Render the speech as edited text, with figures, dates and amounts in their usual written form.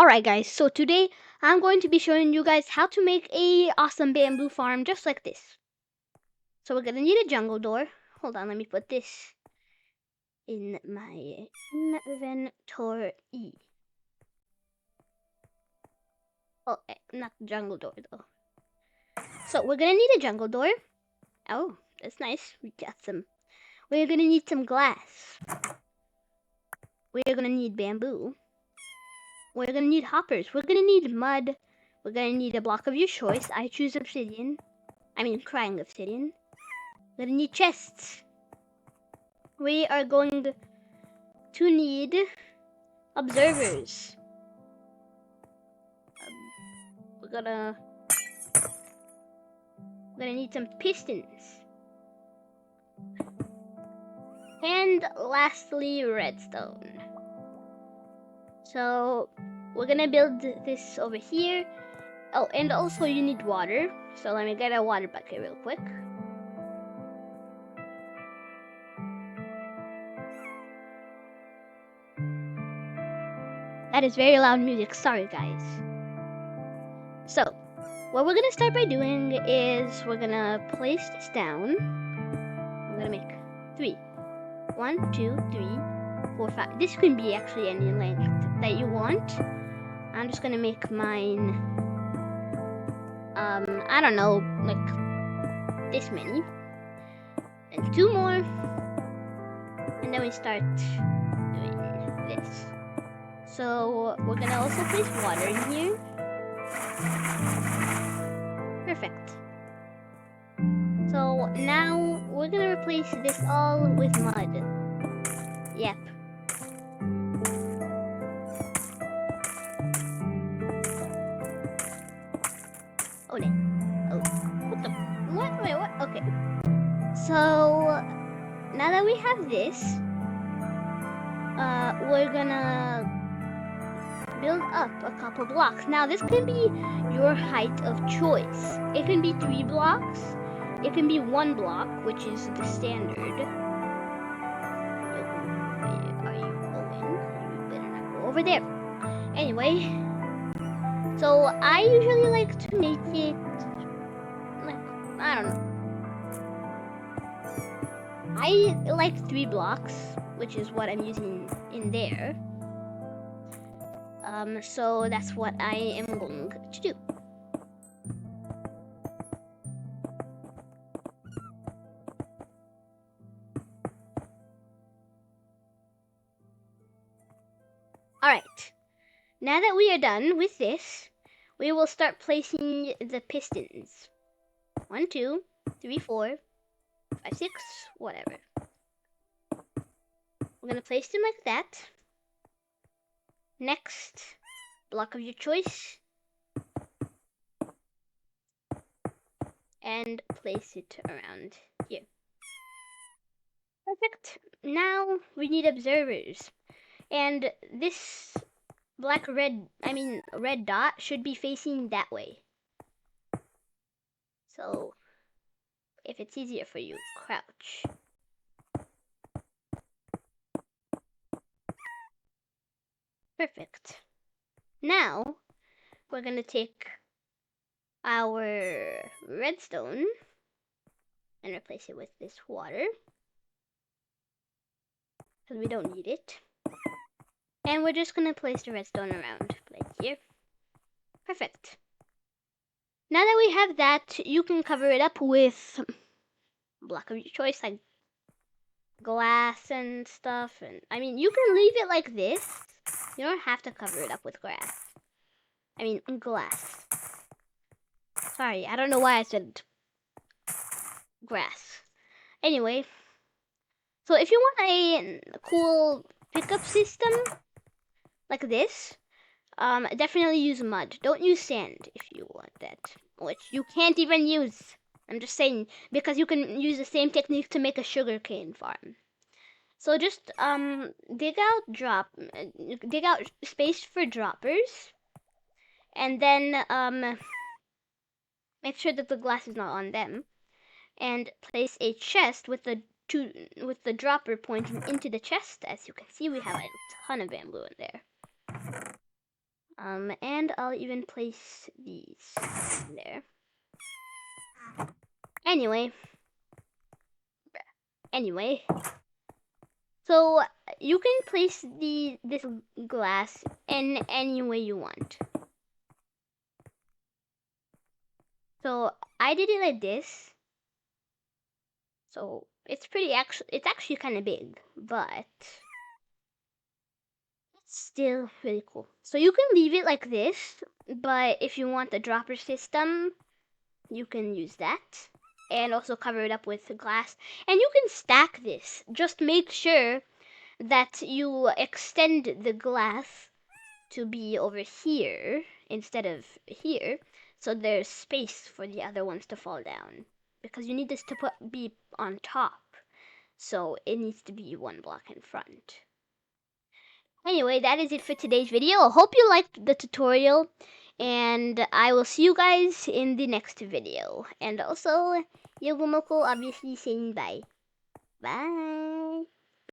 Alright guys, so today I'm going to be showing you guys how to make a awesome bamboo farm just like this. So we're gonna need a jungle door. Hold on, let me put this in my inventory. Oh, not jungle door though. So we're gonna need a jungle door. Oh, that's nice. We got some. We're gonna need some glass. We're gonna need bamboo. We're gonna need hoppers. We're gonna need mud. We're gonna need a block of your choice. I choose obsidian. Crying obsidian. We're gonna need chests. We are going to need observers. We're gonna need some pistons. And lastly, redstone. So we're gonna build this over here. Oh, and also you need water. So let me get a water bucket real quick. That is very loud music, sorry guys. So, what we're gonna start by doing is we're gonna place this down. I'm gonna make 3. 1, 2, 3, 4, 5. This can be actually any length that you want. I'm just gonna make mine, I don't know, like this many. And 2 more. And then we start doing this. So we're gonna also place water in here. Perfect. So now we're gonna replace this all with mud. Yep. Oh, what the? What? Wait, what? Okay. So now that we have this, we're gonna build up a couple blocks. Now this can be your height of choice. It can be 3 blocks. It can be 1 block, which is the standard. Are you going? You better not go over there. Anyway, so I usually like to make it like, I don't know. I like 3 blocks, which is what I'm using in there. So that's what I am going to do. Alright, now that we are done with this, we will start placing the pistons. 1, 2, 3, 4, 5, 6, whatever. We're gonna place them like that. Next, block of your choice. And place it around here. Perfect. Now we need observers. And this red dot should be facing that way. So if it's easier for you, crouch. Perfect. Now we're gonna take our redstone and replace it with this water, because we don't need it. And we're just gonna place the redstone around like here. Perfect. Now that we have that, you can cover it up with a block of your choice, like glass and stuff. And you can leave it like this. You don't have to cover it up with glass. Sorry, I don't know why I said grass. Anyway, so if you want a cool pickup system like this, definitely use mud. Don't use sand if you want that, which you can't even use. I'm just saying, because you can use the same technique to make a sugarcane farm. So just dig out space for droppers, and then make sure that the glass is not on them, and place a chest with the dropper pointing into the chest. As you can see, we have a ton of bamboo in there. And I'll even place these there. Anyway, so you can place this glass in any way you want. So I did it like this. So it's actually kind of big, but it's still really cool. So you can leave it like this, but if you want the dropper system, you can use that. And also cover it up with glass. And you can stack this. Just make sure that you extend the glass to be over here instead of here, so there's space for the other ones to fall down. Because you need this to be on top, so it needs to be one block in front. Anyway, that is it for today's video. I hope you liked the tutorial, and I will see you guys in the next video. And also, Yogomoko obviously saying bye. Bye!